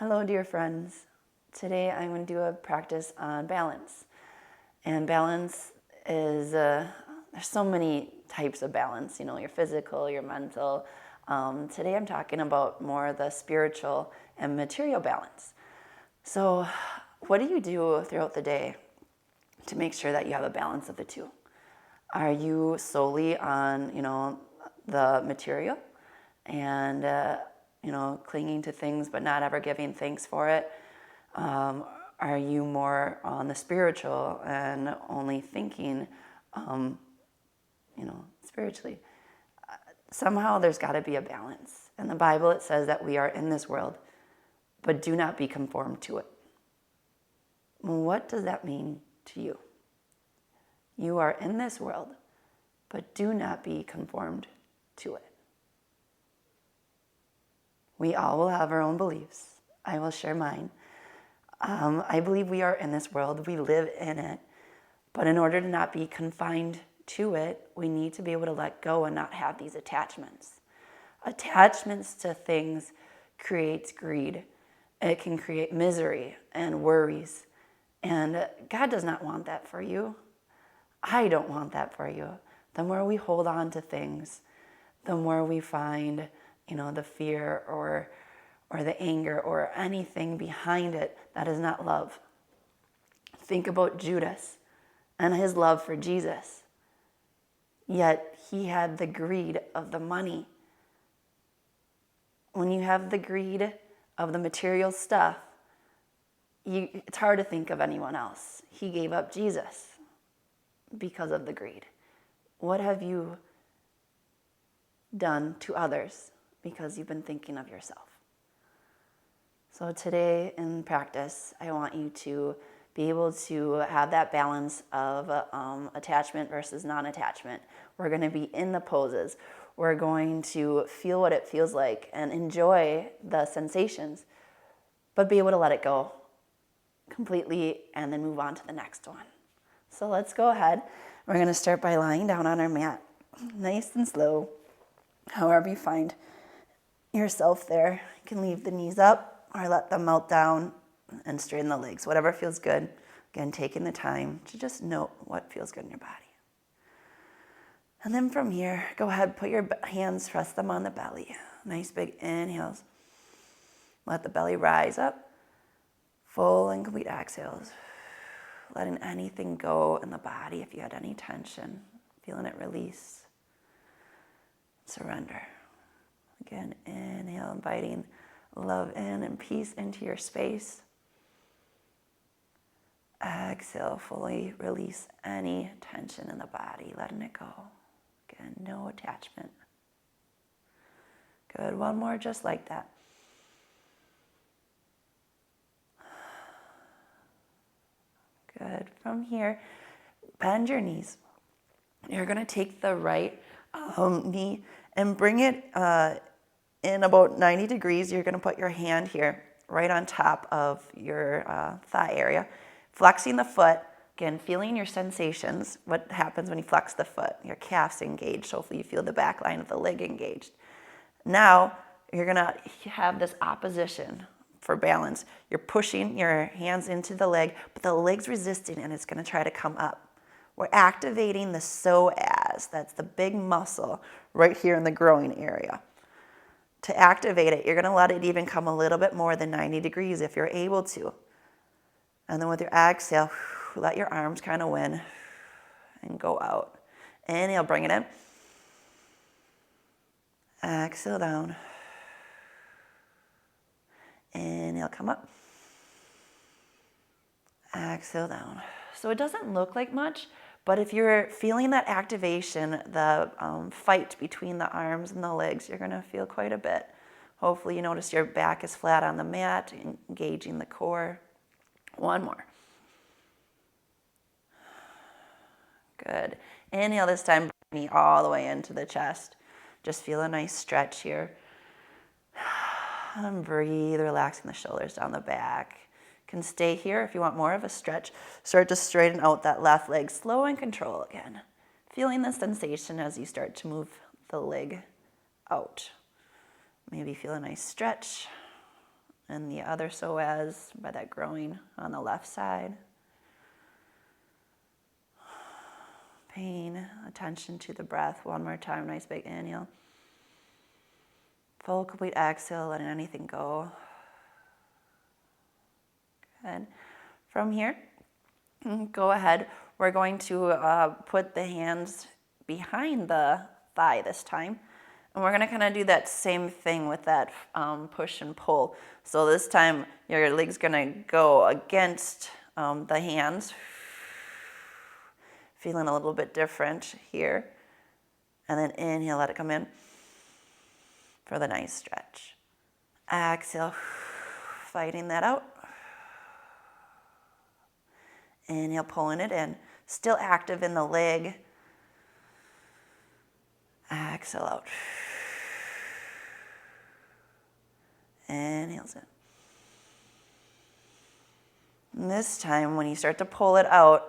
Hello, dear friends. Today I'm going to do a practice on balance. And balance is, there's so many types of balance, your physical, your mental. Today I'm talking about more the spiritual and material balance. So, what do you do throughout the day to make sure that you have a balance of the two? Are you solely on, the material and, clinging to things but not ever giving thanks for it? Are you more on the spiritual and only thinking, spiritually? Somehow there's got to be a balance. In the Bible it says that we are in this world, but do not be conformed to it. What does that mean to you? You are in this world, but do not be conformed to it. We all will have our own beliefs. I will share mine. I believe we are in this world. We live in it. But in order to not be confined to it, we need to be able to let go and not have these attachments. Attachments to things creates greed. It can create misery and worries. And God does not want that for you. I don't want that for you. The more we hold on to things, the more we find, the fear or the anger or anything behind it that is not love. Think about Judas and his love for Jesus. Yet he had the greed of the money. When you have the greed of the material stuff, it's hard to think of anyone else. He gave up Jesus because of the greed. What have you done to others because you've been thinking of yourself? So today in practice, I want you to be able to have that balance of attachment versus non-attachment. We're going to be in the poses. We're going to feel what it feels like and enjoy the sensations, but be able to let it go completely and then move on to the next one. So let's go ahead. We're going to start by lying down on our mat, nice and slow, however you find yourself there. You can leave the knees up or let them melt down and straighten the legs, whatever feels good. Again, taking the time to just note what feels good in your body. And then from here, go ahead, put your hands, rest them on the belly. Nice big inhales. Let the belly rise up. Full and complete exhales. Letting anything go in the body if you had any tension. Feeling it release. Surrender. Again, inhale, inviting love in and peace into your space. Exhale, fully release any tension in the body, letting it go. Again, no attachment. Good, one more just like that. Good, from here, bend your knees. You're going to take the right knee and bring it in about 90 degrees. You're going to put your hand here right on top of your thigh area, flexing the foot. Again, feeling your sensations. What happens when you flex the foot? Your calf's engaged. Hopefully you feel the back line of the leg engaged. Now you're going to have this opposition for balance. You're pushing your hands into the leg, but the leg's resisting and it's going to try to come up. We're activating the PSOAS. That's the big muscle right here in the groin area. To activate it, you're going to let it even come a little bit more than 90 degrees if you're able to. And then with your exhale, let your arms kind of win and go out. Inhale, bring it in. Exhale down. Inhale, come up. Exhale down. So it doesn't look like much, but if you're feeling that activation, the fight between the arms and the legs, you're going to feel quite a bit. Hopefully you notice your back is flat on the mat, engaging the core. One more. Good. Inhale this time, bring me all the way into the chest. Just feel a nice stretch here. And breathe, relaxing the shoulders down the back. Can stay here if you want more of a stretch. Start to straighten out that left leg, slow and control again. Feeling the sensation as you start to move the leg out. Maybe feel a nice stretch and the other psoas by that groin on the left side. Paying attention to the breath. One more time, nice big inhale. Full, complete exhale, letting anything go. Good. From here, go ahead. We're going to put the hands behind the thigh this time. And we're going to kind of do that same thing with that push and pull. So this time, your leg's going to go against the hands. Feeling a little bit different here. And then inhale, let it come in for the nice stretch. Exhale, fighting that out. Inhale, pulling it in. Still active in the leg. Exhale out. Inhales in. And this time, when you start to pull it out,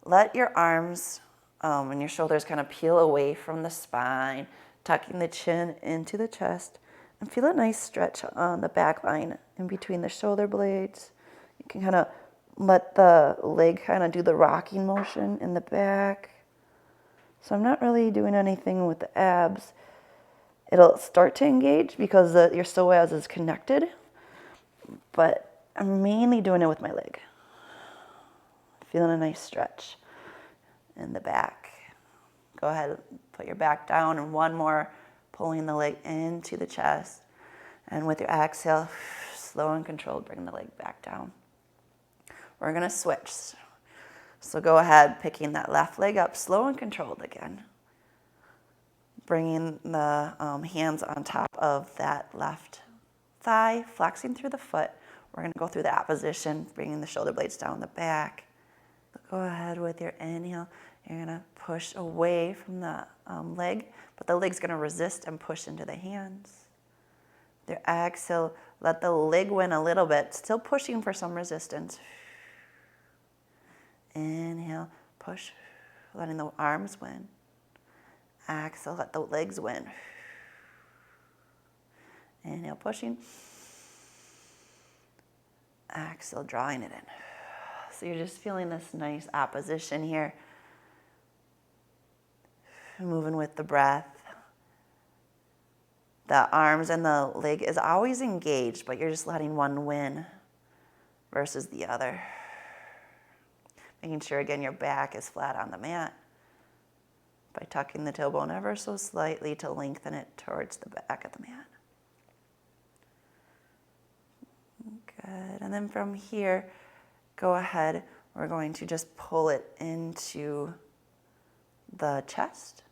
let your arms and your shoulders kind of peel away from the spine, tucking the chin into the chest, and feel a nice stretch on the back line in between the shoulder blades. You can kind of let the leg kind of do the rocking motion in the back. So I'm not really doing anything with the abs. It'll start to engage because your psoas is connected, but I'm mainly doing it with my leg. Feeling a nice stretch in the back. Go ahead, put your back down, and one more, pulling the leg into the chest. And with your exhale, slow and controlled, bring the leg back down. We're going to switch. So go ahead, picking that left leg up, slow and controlled again. Bringing the hands on top of that left thigh, flexing through the foot. We're going to go through the opposition, bringing the shoulder blades down the back. Go ahead with your inhale. You're going to push away from the leg, but the leg's going to resist and push into the hands. With your exhale, let the leg win a little bit, still pushing for some resistance. Inhale, push, letting the arms win. Exhale, let the legs win. Inhale, pushing. Exhale, drawing it in. So you're just feeling this nice opposition here. Moving with the breath. The arms and the leg is always engaged, but you're just letting one win versus the other. Making sure, again, your back is flat on the mat by tucking the tailbone ever so slightly to lengthen it towards the back of the mat. Good. And then from here, go ahead. We're going to just pull it into the chest.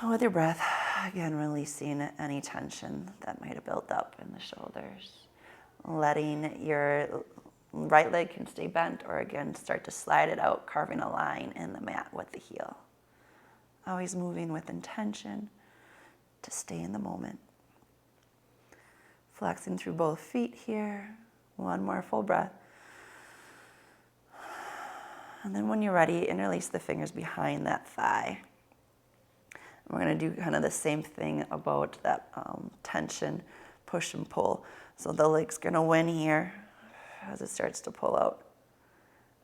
With your breath, again, releasing any tension that might have built up in the shoulders. Letting your right leg can stay bent, or again, start to slide it out, carving a line in the mat with the heel. Always moving with intention to stay in the moment. Flexing through both feet here. One more full breath. And then when you're ready, interlace the fingers behind that thigh. We're going to do kind of the same thing about that tension, push and pull. So the leg's going to win here as it starts to pull out.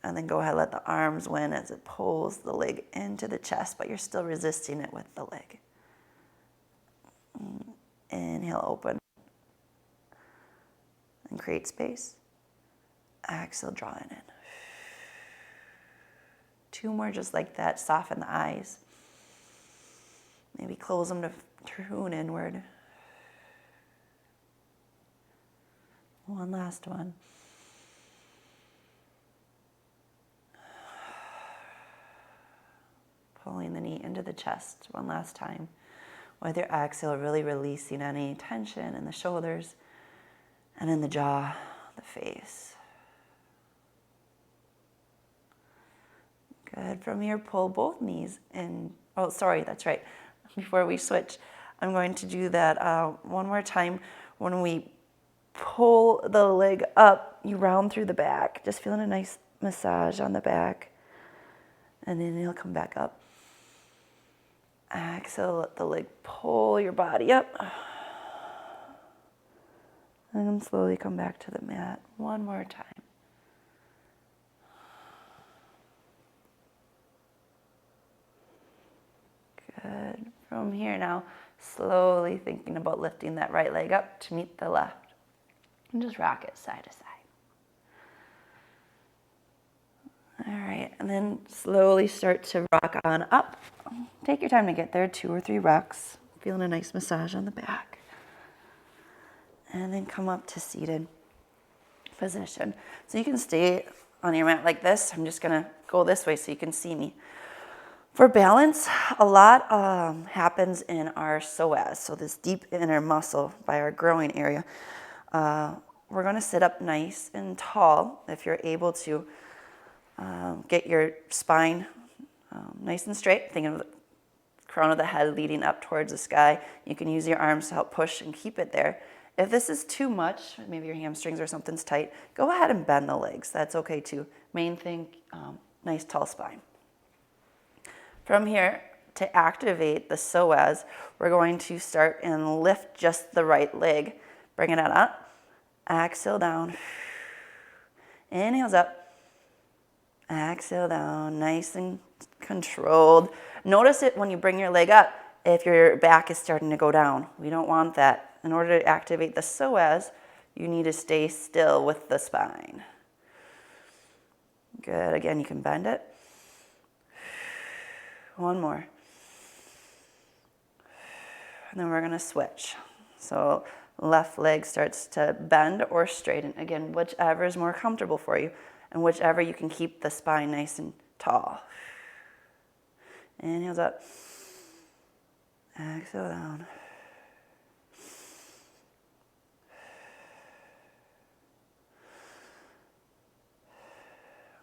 And then go ahead, let the arms win as it pulls the leg into the chest, but you're still resisting it with the leg. Inhale, open. And create space. Exhale, drawing in. Two more just like that. Soften the eyes. Maybe close them to tune inward. One last one. Pulling the knee into the chest one last time. With your exhale, really releasing any tension in the shoulders and in the jaw, the face. Good. From here, pull both knees in. Oh, sorry, that's right. Before we switch, I'm going to do that one more time. When we pull the leg up, you round through the back, just feeling a nice massage on the back. And then you'll come back up. Exhale, let the leg pull your body up. And then slowly come back to the mat one more time. Good. From here now, slowly thinking about lifting that right leg up to meet the left. And just rock it side to side. All right, and then slowly start to rock on up. Take your time to get there, 2 or 3 rocks. Feeling a nice massage on the back. And then come up to seated position. So you can stay on your mat like this. I'm just gonna go this way so you can see me. For balance, a lot happens in our psoas, so this deep inner muscle by our groin area. We're gonna sit up nice and tall if you're able to. Get your spine nice and straight, thinking of the crown of the head leading up towards the sky. You can use your arms to help push and keep it there. If this is too much, maybe your hamstrings or something's tight, go ahead and bend the legs. That's okay too. Main thing, nice tall spine. From here, to activate the psoas, we're going to start and lift just the right leg. Bring it up, exhale down, inhales up, exhale down, nice and controlled. Notice it when you bring your leg up, if your back is starting to go down. We don't want that. In order to activate the psoas, you need to stay still with the spine. Good. Again, you can bend it. One more. And then we're going to switch. So left leg starts to bend or straighten. Again, whichever is more comfortable for you. And whichever you can keep the spine nice and tall. Inhales up. Exhale down.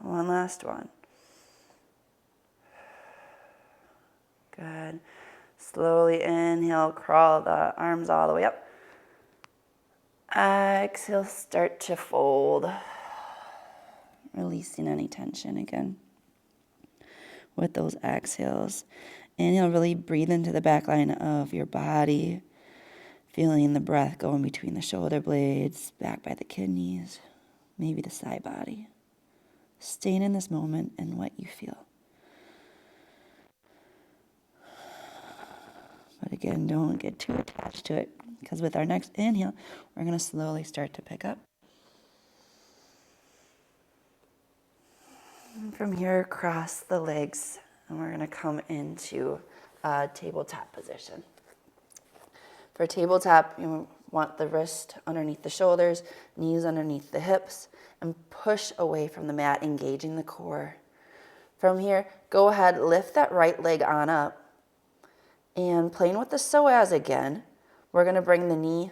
One last one. Good. Slowly inhale, crawl the arms all the way up. Exhale, start to fold. Releasing any tension again with those exhales. Inhale, really breathe into the back line of your body, feeling the breath going between the shoulder blades, back by the kidneys, maybe the side body. Staying in this moment and what you feel. But again, don't get too attached to it, because with our next inhale, we're going to slowly start to pick up. And from here, cross the legs, and we're going to come into a tabletop position. For tabletop, you want the wrist underneath the shoulders, knees underneath the hips, and push away from the mat, engaging the core. From here, go ahead, lift that right leg on up, and playing with the psoas again, we're going to bring the knee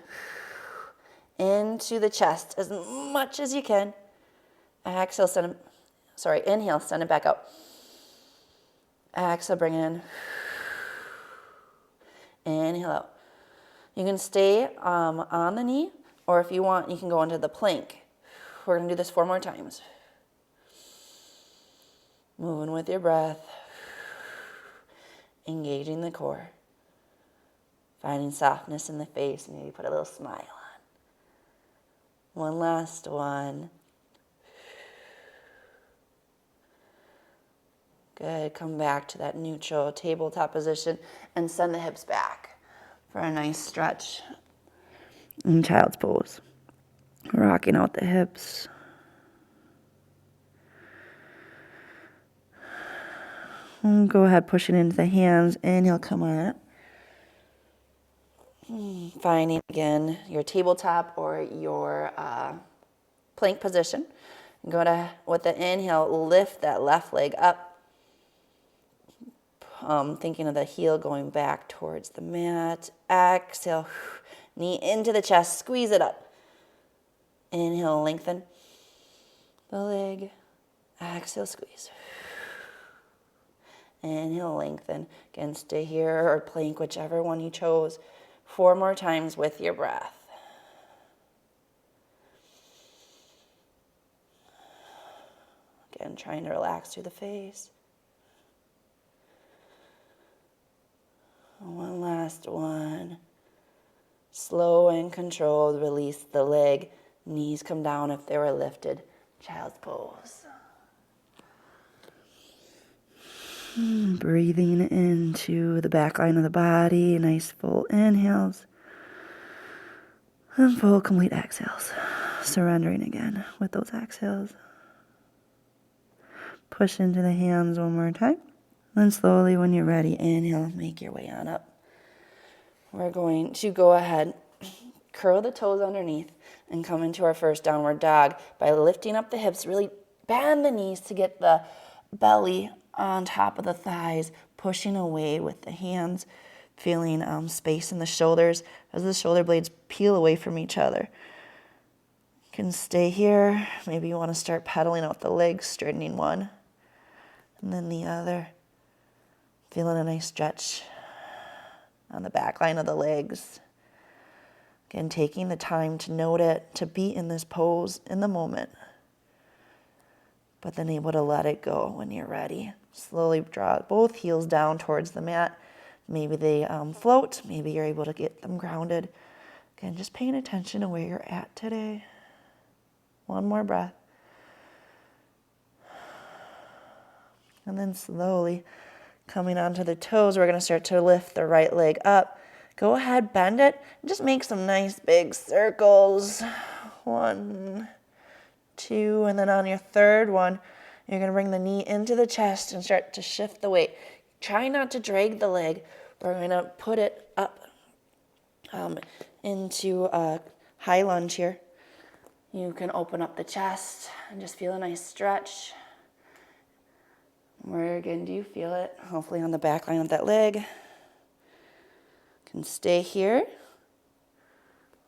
into the chest as much as you can. Exhale, inhale, send it back out. Exhale, bring it in. Inhale out. You can stay on the knee, or if you want, you can go into the plank. We're going to do this 4 more times. Moving with your breath. Engaging the core. Finding softness in the face. Maybe put a little smile on. One last one. Good. Come back to that neutral tabletop position and send the hips back for a nice stretch in child's pose. Rocking out the hips. And go ahead, pushing into the hands. Inhale, come on up. Finding again your tabletop or your plank position. Go to, with the inhale, lift that left leg up. Thinking of the heel going back towards the mat. Exhale, knee into the chest, squeeze it up. Inhale, lengthen the leg. Exhale, squeeze. Inhale, lengthen. Again, stay here or plank, whichever one you chose. 4 more times with your breath. Again, trying to relax through the face. One last one. slow and controlled, release the leg. Knees come down if they were lifted. Child's pose. Breathing into the back line of the body. Nice full inhales. And full complete exhales. Surrendering again with those exhales. Push into the hands one more time. Then slowly, when you're ready, inhale, make your way on up. We're going to go ahead, curl the toes underneath, and come into our first downward dog by lifting up the hips. Really bend the knees to get the belly on top of the thighs, pushing away with the hands, feeling space in the shoulders as the shoulder blades peel away from each other. You can stay here. Maybe you want to start pedaling out the legs, straightening one, and then the other. Feeling a nice stretch on the back line of the legs. Again, taking the time to note it, to be in this pose in the moment, but then able to let it go when you're ready. Slowly draw both heels down towards the mat. Maybe they float. Maybe you're able to get them grounded. Again, just paying attention to where you're at today. One more breath. And then slowly coming onto the toes, we're going to start to lift the right leg up. Go ahead, bend it. Just make some nice big circles. 1, 2, and then on your third one, you're going to bring the knee into the chest and start to shift the weight. Try not to drag the leg. We're going to put it up into a high lunge here. You can open up the chest and just feel a nice stretch. Where again do you feel it? Hopefully on the back line of that leg. You can stay here.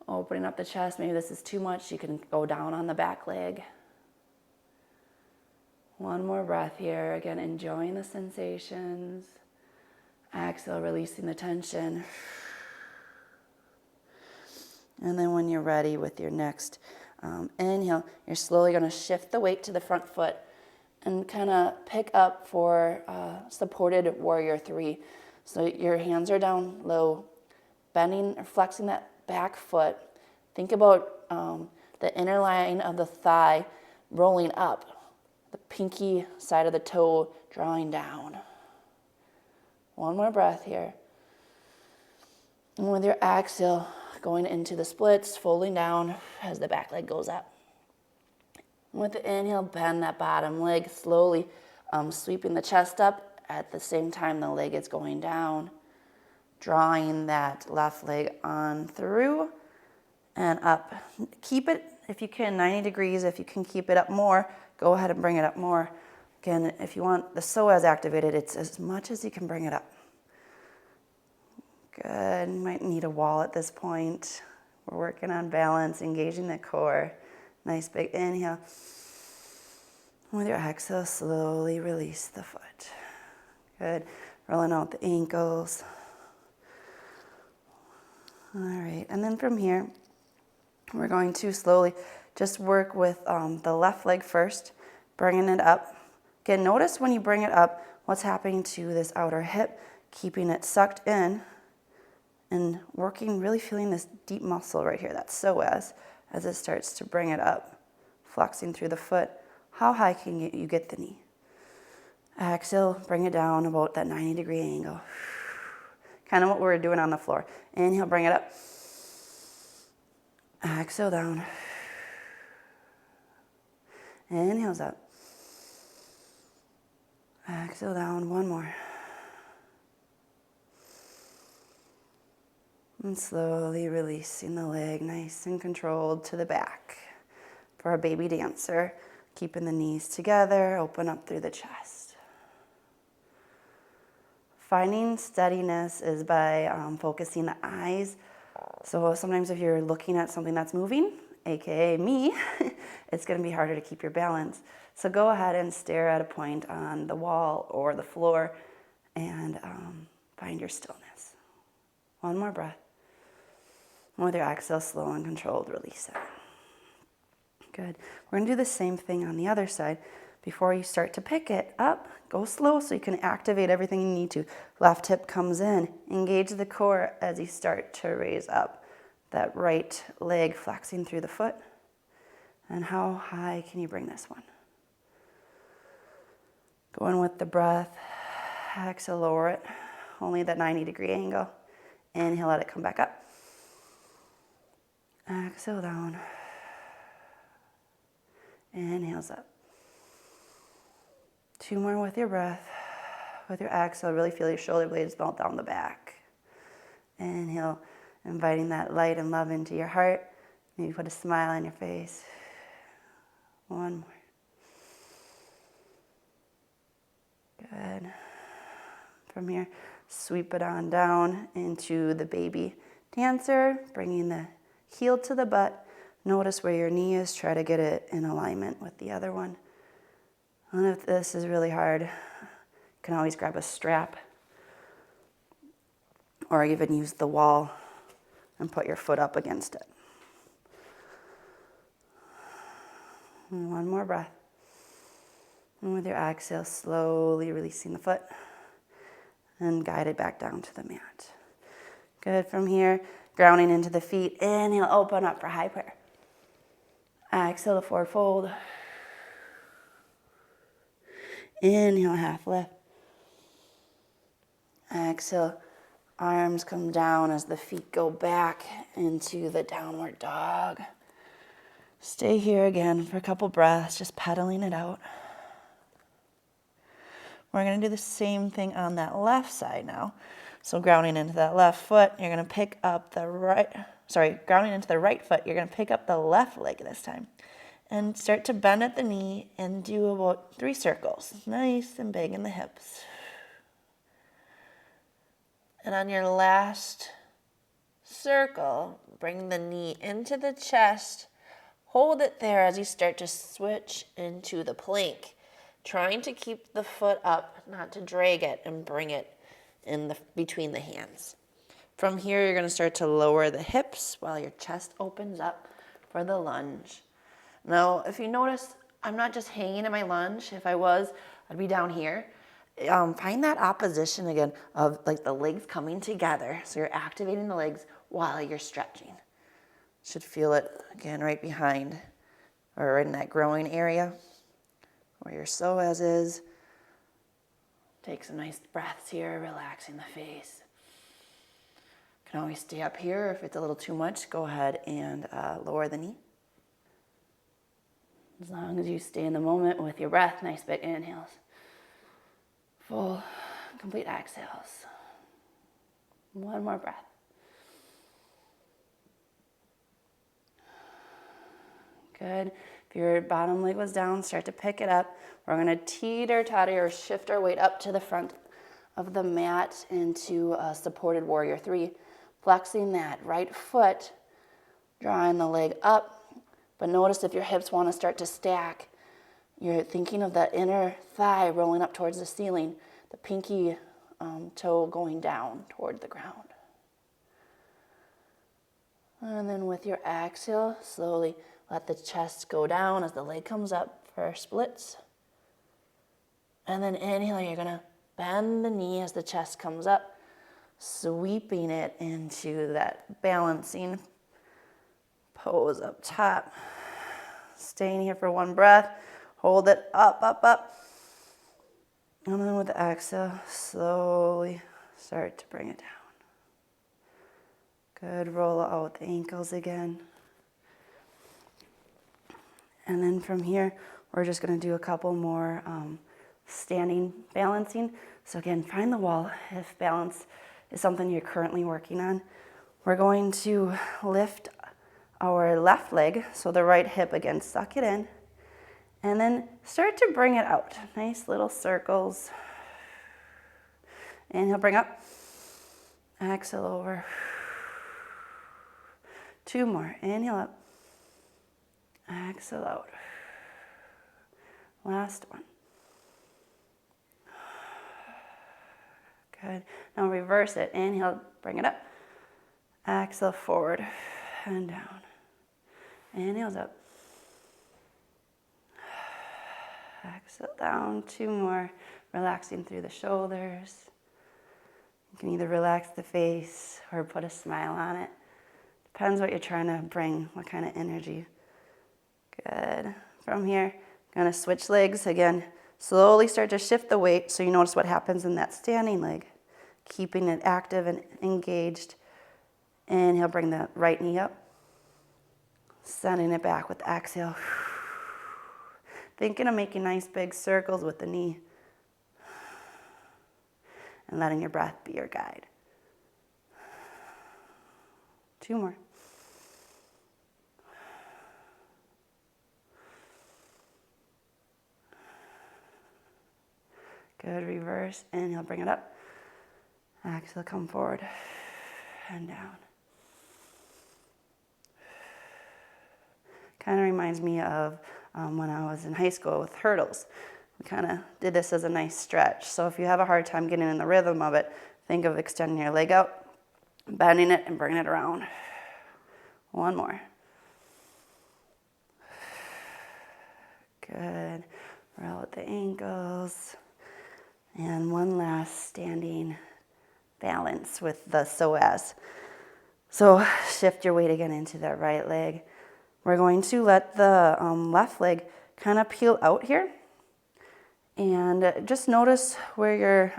Opening up the chest. Maybe this is too much. You can go down on the back leg. One more breath here. Again, enjoying the sensations. Exhale, releasing the tension. And then when you're ready with your next inhale, you're slowly going to shift the weight to the front foot and kind of pick up for supported warrior 3. So your hands are down low, bending or flexing that back foot. Think about the inner line of the thigh rolling up, the pinky side of the toe drawing down. One more breath here. And with your exhale, going into the splits, folding down as the back leg goes up. With the inhale, bend that bottom leg slowly, sweeping the chest up. At the same time, the leg is going down. Drawing that left leg on through and up. Keep it, if you can, 90 degrees. If you can keep it up more, go ahead and bring it up more. Again, if you want the PSOAS activated, it's as much as you can bring it up. Good. You might need a wall at this point. We're working on balance, engaging the core. Nice big inhale. With your exhale, slowly release the foot. Good. Rolling out the ankles. All right. And then from here, we're going to slowly just work with the left leg first, bringing it up. Again, notice when you bring it up, what's happening to this outer hip, keeping it sucked in and working, really feeling this deep muscle right here, that's psoas, as it starts to bring it up, flexing through the foot. How high can you get the knee? Exhale, bring it down about that 90-degree angle. Kind of what we're doing on the floor. Inhale, bring it up. Exhale down. Inhale's up. Exhale down, one more. And slowly releasing the leg, nice and controlled to the back. For a baby dancer, keeping the knees together, open up through the chest. Finding steadiness is by focusing the eyes. So sometimes if you're looking at something that's moving, aka me, it's going to be harder to keep your balance. So go ahead and stare at a point on the wall or the floor and find your stillness. One more breath. With your exhale, slow and controlled, release it. Good. We're going to do the same thing on the other side. Before you start to pick it up, go slow so you can activate everything you need to. Left hip comes in. Engage the core as you start to raise up. that right leg flexing through the foot. And how high can you bring this one? Go in with the breath. Exhale, lower it. Only that 90-degree angle. Inhale, let it come back up. Exhale down. Inhales up. 2 more with your breath. With your exhale, really feel your shoulder blades melt down the back. Inhale, inviting that light and love into your heart. Maybe put a smile on your face. 1 more. Good. From here, sweep it on down into the baby dancer, bringing the heel to the butt. Notice where your knee is. Try to get it in alignment with the other one. And if this is really hard, you can always grab a strap or even use the wall and put your foot up against it. And 1 more breath. And with your exhale, slowly releasing the foot and guide it back down to the mat. Good. From here, grounding into the feet. Inhale, open up for high prayer. Exhale to forward fold. Inhale, half lift. Exhale, arms come down as the feet go back into the downward dog. Stay here again for a couple breaths, just pedaling it out. We're going to do the same thing on that left side now. So grounding into that left foot, you're going to pick up the grounding into the right foot, you're going to pick up the left leg this time. And start to bend at the knee and do about 3 circles. Nice and big in the hips. And on your last circle, bring the knee into the chest. Hold it there as you start to switch into the plank. Trying to keep the foot up, not to drag it, and bring it in between the hands. From here, you're going to start to lower the hips while your chest opens up for the lunge. Now, if you notice, I'm not just hanging in my lunge. If I was, I'd be down here. Find that opposition again of like the legs coming together. So you're activating the legs while you're stretching. Should feel it again right behind or right in that growing area where your psoas is. Take some nice breaths here, relaxing the face. You can always stay up here. If it's a little too much, go ahead and lower the knee. As long as you stay in the moment with your breath, nice big inhales. Full, complete exhales. 1 more breath. Good. If your bottom leg was down, start to pick it up. We're going to teeter-totter or shift our weight up to the front of the mat into a supported warrior 3. Flexing that right foot, drawing the leg up. But notice if your hips want to start to stack, you're thinking of that inner thigh rolling up towards the ceiling, the pinky toe going down toward the ground. And then with your exhale, slowly let the chest go down as the leg comes up for splits. And then inhale, you're going to bend the knee as the chest comes up, sweeping it into that balancing pose up top. Staying here for 1 breath. Hold it up, up, up. And then with the exhale, slowly start to bring it down. Good. Roll out the ankles again. And then from here, we're just going to do a couple more standing balancing. So again, find the wall if balance is something you're currently working on. We're going to lift our left leg, so the right hip again, suck it in, and then start to bring it out. Nice little circles. Inhale, bring up. Exhale over. 2 more. Inhale up. Exhale out. Last one. Good. Now reverse it. Inhale, bring it up. Exhale forward and down. Inhales up. Exhale down. 2 more. Relaxing through the shoulders. You can either relax the face or put a smile on it, Depends what you're trying to bring, what kind of energy. Good. From here, I'm going to switch legs again. Slowly start to shift the weight so you notice what happens in that standing leg. Keeping it active and engaged. Inhale, bring the right knee up. Sending it back with the exhale. Thinking of making nice big circles with the knee. And letting your breath be your guide. 2 more. Good, reverse. Inhale, bring it up. Exhale, come forward and down. Kind of reminds me of when I was in high school with hurdles. We kind of did this as a nice stretch. So if you have a hard time getting in the rhythm of it, think of extending your leg out, bending it, and bringing it around. 1 more. Good. Roll with the ankles. And one last standing balance with the PSOAS. So shift your weight again into that right leg. We're going to let the left leg kind of peel out here. And just notice where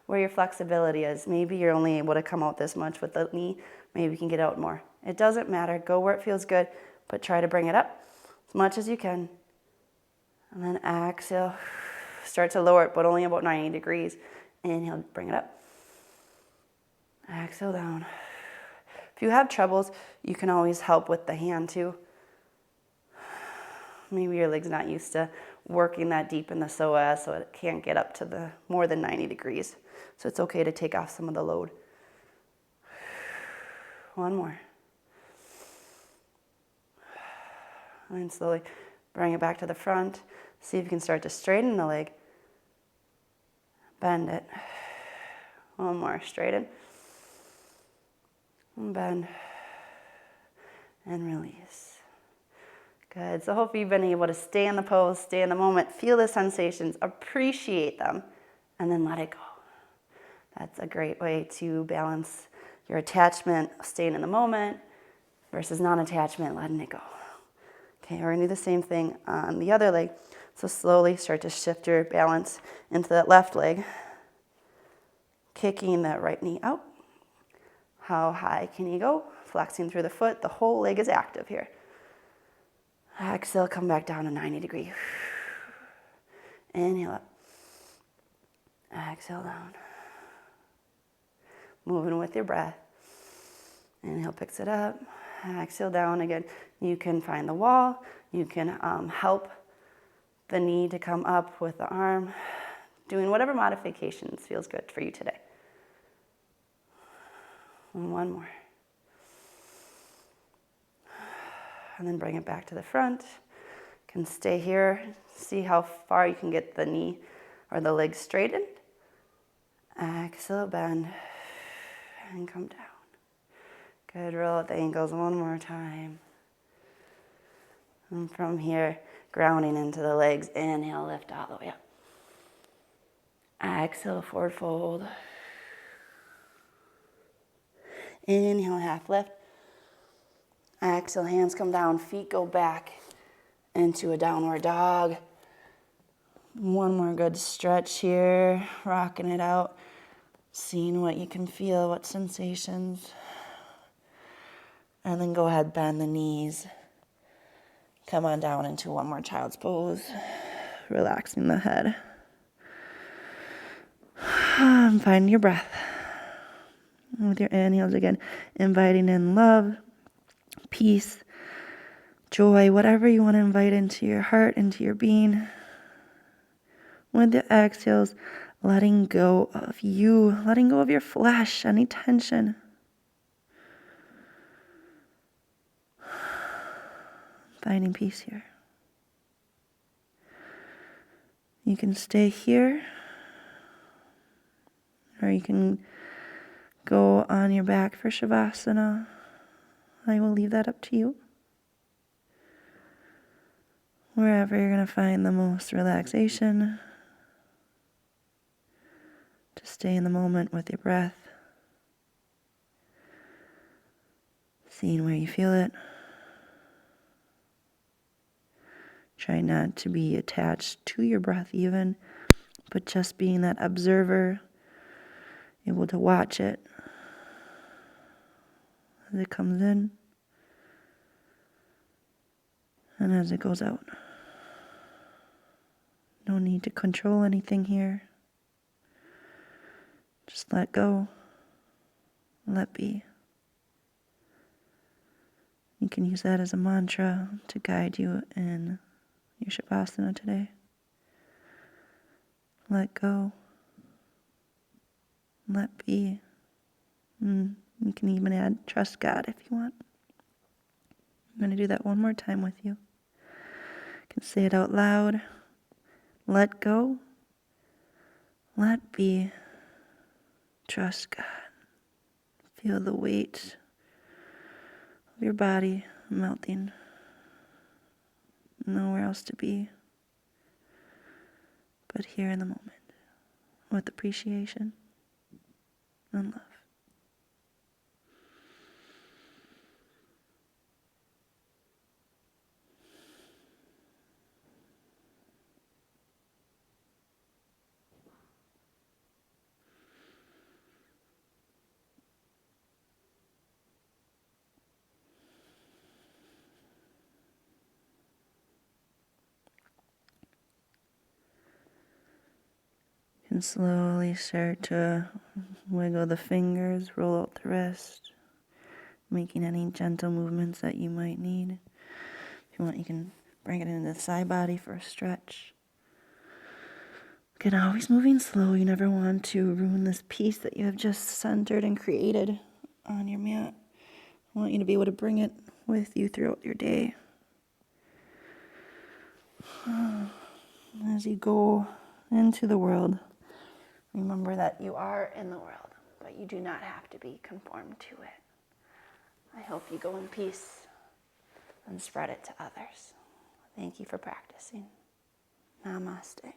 your flexibility is. Maybe you're only able to come out this much with the knee. Maybe you can get out more. It doesn't matter. Go where it feels good, but try to bring it up as much as you can. And then exhale. Start to lower it, but only about 90 degrees. Inhale, bring it up. Exhale down. If you have troubles, you can always help with the hand too. Maybe your leg's not used to working that deep in the PSOAS, so it can't get up to the more than 90 degrees. So it's okay to take off some of the load. 1 more. And then slowly bring it back to the front. See if you can start to straighten the leg. Bend it. 1 more. Straighten. And bend. And release. Good. So hopefully you've been able to stay in the pose, stay in the moment, feel the sensations, appreciate them, and then let it go. That's a great way to balance your attachment, staying in the moment, versus non-attachment, letting it go. Okay, we're going to do the same thing on the other leg. So slowly start to shift your balance into that left leg, kicking that right knee out. How high can you go? Flexing through the foot. The whole leg is active here. Exhale, come back down to 90 degree. Inhale up. Exhale down. Moving with your breath. Inhale, picks it up. Exhale down again. You can find the wall. You can help the knee to come up with the arm. Doing whatever modifications feels good for you today. And 1 more. And then bring it back to the front. You can stay here. See how far you can get the knee or the leg straightened. Exhale, bend, and come down. Good, roll at the ankles 1 more time. And from here, grounding into the legs. Inhale, lift all the way up. Exhale, forward fold. Inhale, half lift. Exhale, hands come down, feet go back into a downward dog. 1 more good stretch here, rocking it out, seeing what you can feel, what sensations. And then go ahead, bend the knees. Come on down into 1 more child's pose, relaxing the head. Find your breath. With your inhales again, inviting in love, peace, joy, whatever you want to invite into your heart, into your being. With the exhales, letting go of you, letting go of your flesh, any tension. Finding peace here. You can stay here, or you can go on your back for Shavasana. I will leave that up to you. Wherever you're going to find the most relaxation, to stay in the moment with your breath. Seeing where you feel it. Try not to be attached to your breath even, but just being that observer, able to watch it as it comes in and as it goes out. No need to control anything here. Just let go, let be. You can use that as a mantra to guide you in your Shavasana today. Let go, let be. You can even add trust God if you want. I'm going to do that one more time with you. You can say it out loud. Let go, let be, trust God. Feel the weight of your body melting. Nowhere else to be but here in the moment with appreciation and love. And slowly start to wiggle the fingers, roll out the wrist, making any gentle movements that you might need. If you want, you can bring it into the side body for a stretch. Again, always moving slow. You never want to ruin this peace that you have just centered and created on your mat. I want you to be able to bring it with you throughout your day. As you go into the world, remember that you are in the world, but you do not have to be conformed to it. I hope you go in peace and spread it to others. Thank you for practicing. Namaste.